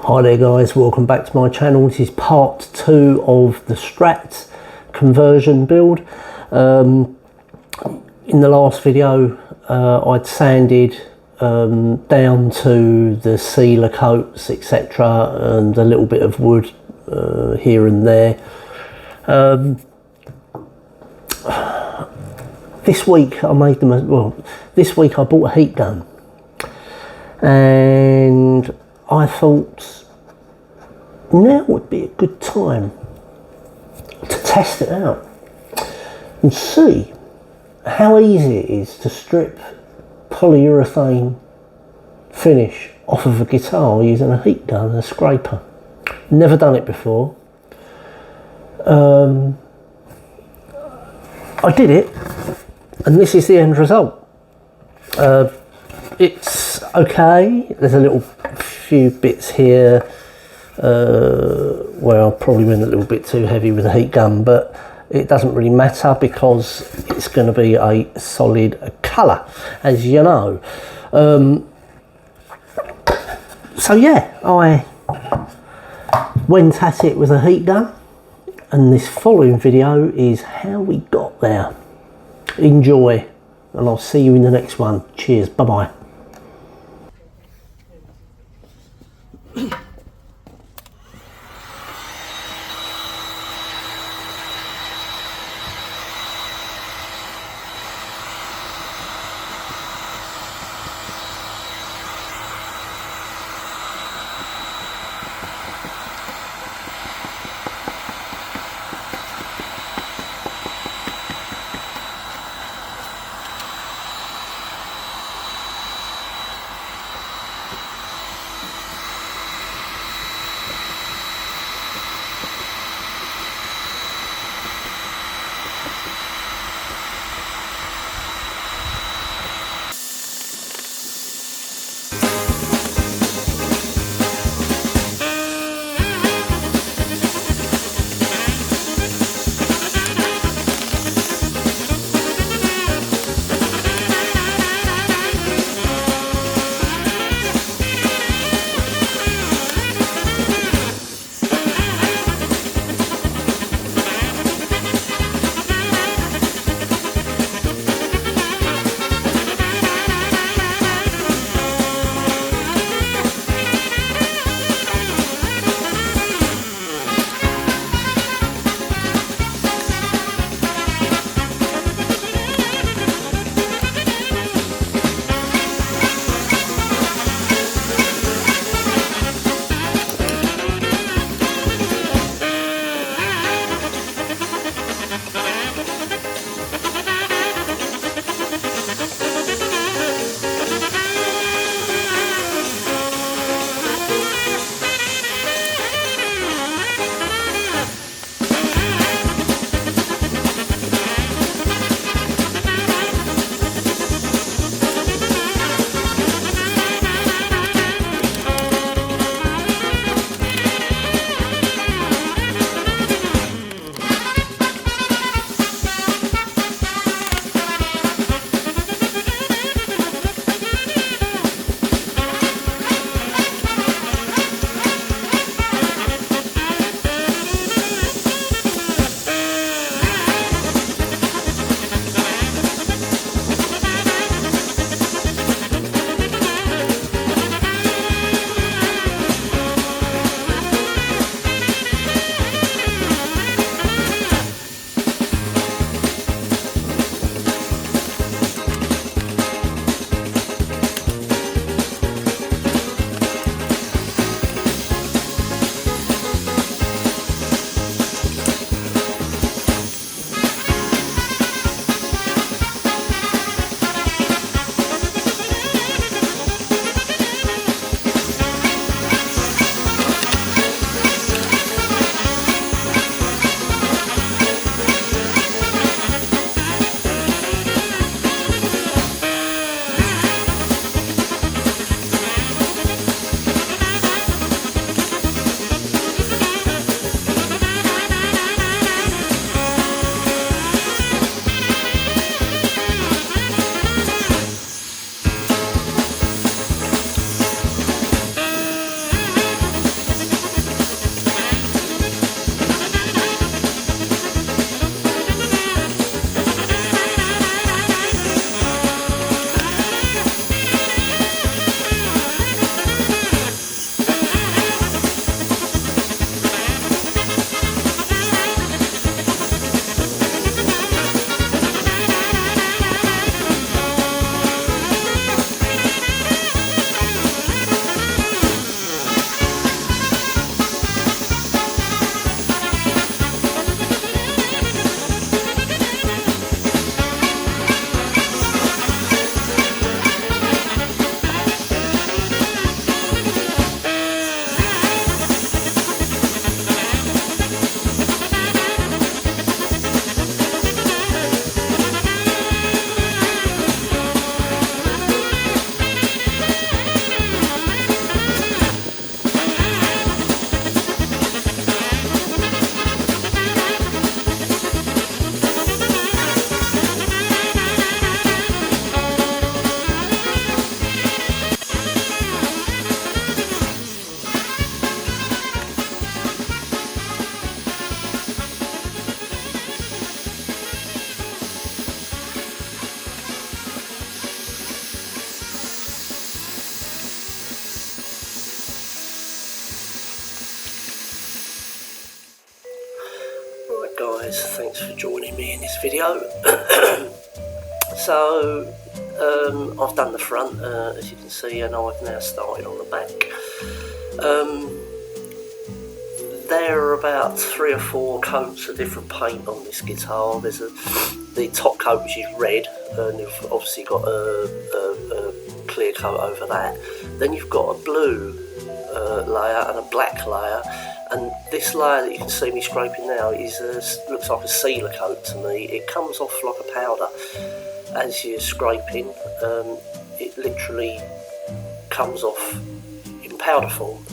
Hi there guys, welcome back to my channel. This is part 2 of the Strat conversion build. In the last video I'd sanded down to the sealer coats, etc., and a little bit of wood here and there. This week I made them, this week I bought a heat gun, and I thought now would be a good time to test it out and see how easy it is to strip polyurethane finish off of a guitar using a heat gun and a scraper. Never done it before. I did it, and this is the end result. It's okay. There's a little few bits here where I probably went a little bit too heavy with the heat gun, but it doesn't really matter because it's going to be a solid colour, as you know. So yeah, I went at it with a heat gun, and this following video is how we got there. Enjoy, and I'll see you in the next one. Cheers, bye bye. guys, thanks for joining me in this video. So I've done the front, as you can see, and I've now started on the back. There are about 3 or 4 coats of different paint on this guitar. There's the top coat, which is red, and you've obviously got a clear coat over that. Then you've got a blue layer and a black layer, and this layer that you can see me scraping now looks like a sealer coat to me. It comes off like a powder as you're scraping. It literally comes off in powder form.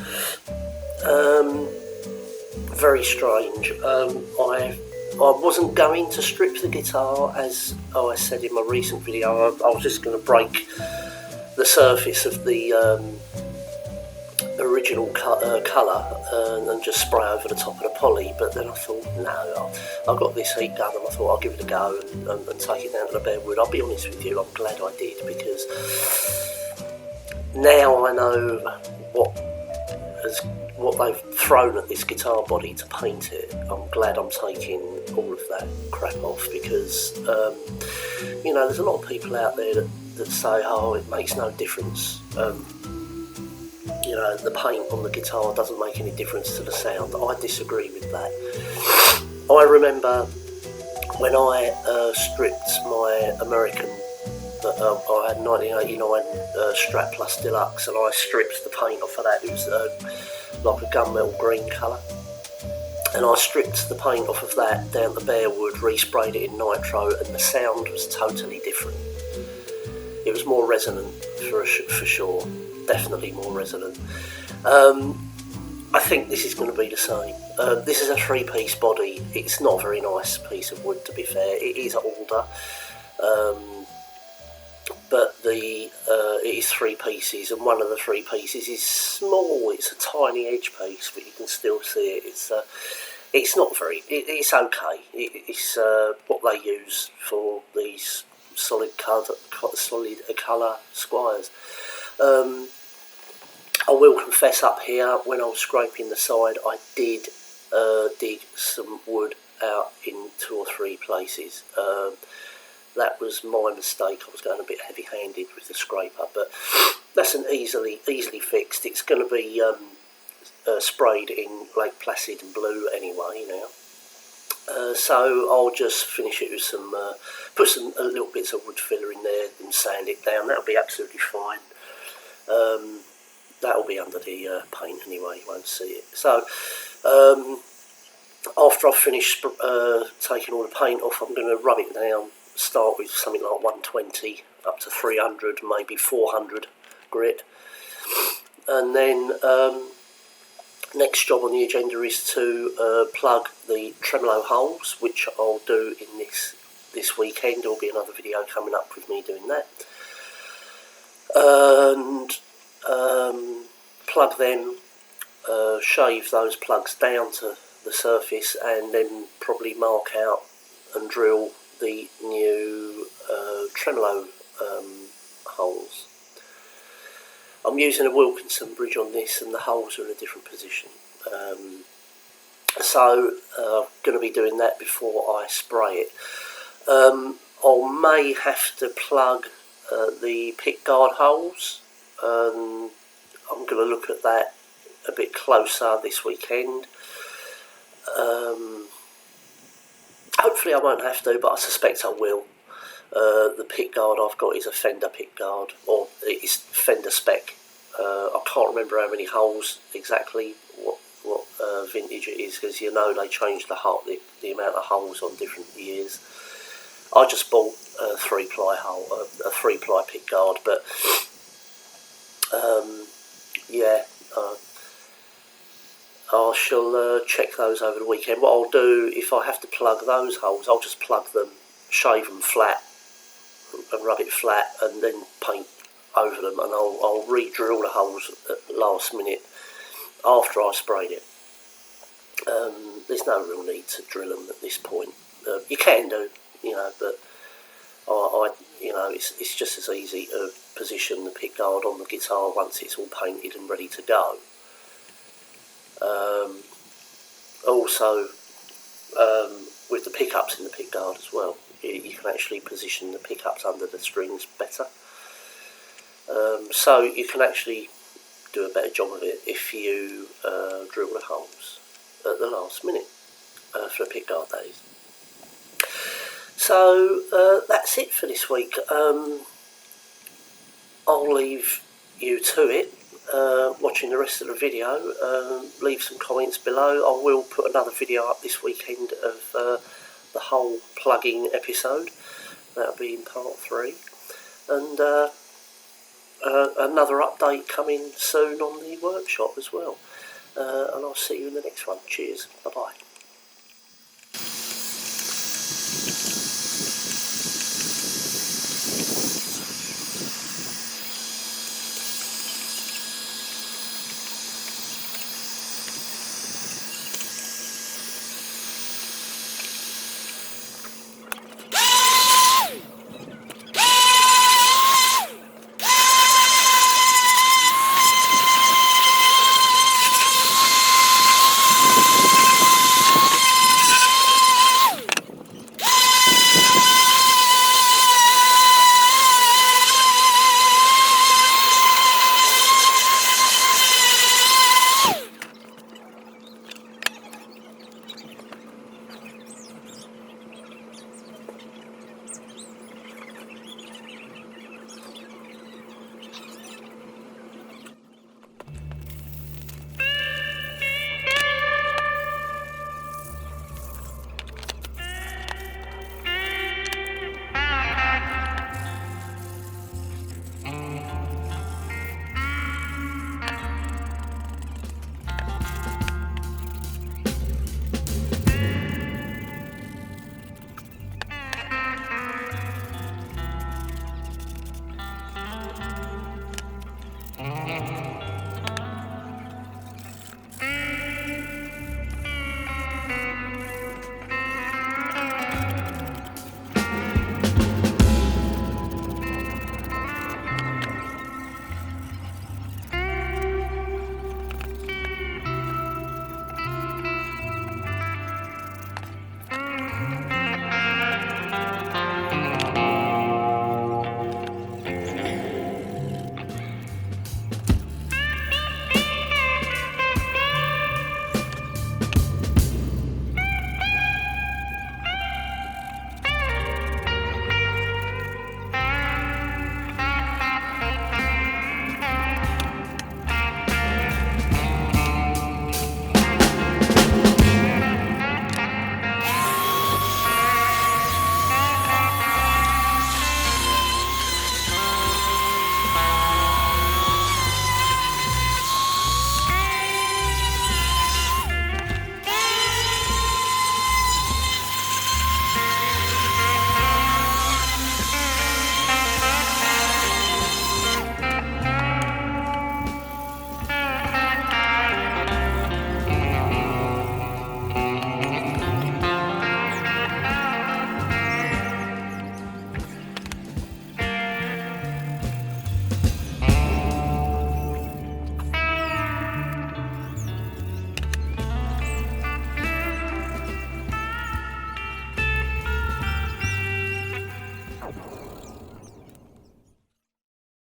Very strange. I wasn't going to strip the guitar, as I said in my recent video. I was just going to break the surface of the original colour and just spray over the top of the poly, but then I thought, no, I've got this heat gun, and I thought I'll give it a go and take it down to the bedwood. I'll be honest with you, I'm glad I did, because now I know what they've thrown at this guitar body to paint it. I'm glad I'm taking all of that crap off, because you know, there's a lot of people out there that say, oh, it makes no difference. You know, the paint on the guitar doesn't make any difference to the sound. I disagree with that. I remember when I stripped my American, I had 1989 Strat Plus Deluxe, and I stripped the paint off of that. It was like a gunmetal green colour, and I stripped the paint off of that down to bare wood, resprayed it in nitro, and the sound was totally different. It was more resonant for sure, definitely more resonant. I think this is going to be the same. This is a 3-piece body. It's not a very nice piece of wood, to be fair. It is older, but it is 3 pieces, and one of the 3 pieces is small. It's a tiny edge piece, but you can still see it. It's not very. It's okay. It's what they use for these solid colour Squires. I will confess, up here, when I was scraping the side, I did dig some wood out in 2 or 3 places. That was my mistake. I was going a bit heavy-handed with the scraper, but that's easily fixed. It's going to be sprayed in Lake Placid and blue anyway now. So I'll just finish it with some, put some little bits of wood filler in there and sand it down. That'll be absolutely fine. That'll be under the paint anyway, you won't see it. So after I've finished taking all the paint off, I'm going to rub it down, start with something like 120 up to 300, maybe 400 grit. And then next job on the agenda is to plug the tremolo holes, which I'll do in this weekend. There'll be another video coming up with me doing that. And plug them, shave those plugs down to the surface, and then probably mark out and drill the new tremolo holes. I'm using a Wilkinson bridge on this, and the holes are in a different position. So I'm going to be doing that before I spray it. I may have to plug the pick guard holes. I'm going to look at that a bit closer this weekend. Hopefully I won't have to, but I suspect I will. The pick guard I've got is a Fender pick guard, or it's Fender spec. I can't remember how many holes exactly, what vintage it is, because you know they change the amount of holes on different years. I just bought a 3-ply hole, a 3-ply pick guard, but yeah, I shall check those over the weekend. What I'll do, if I have to plug those holes, I'll just plug them, shave them flat, and rub it flat, and then paint over them, and I'll re-drill the holes at last minute after I sprayed it. There's no real need to drill them at this point. You can do, you know, but it's just as easy to position the pick guard on the guitar once it's all painted and ready to go. Also, with the pickups in the pickguard as well. You can actually position the pickups under the strings better. So you can actually do a better job of it if you drill the holes at the last minute for the pickguard, that is. So that's it for this week. I'll leave you to it, watching the rest of the video. Leave some comments below. I will put another video up this weekend of the whole plugging episode. That'll be in part 3. And another update coming soon on the workshop as well. And I'll see you in the next one. Cheers. Bye-bye.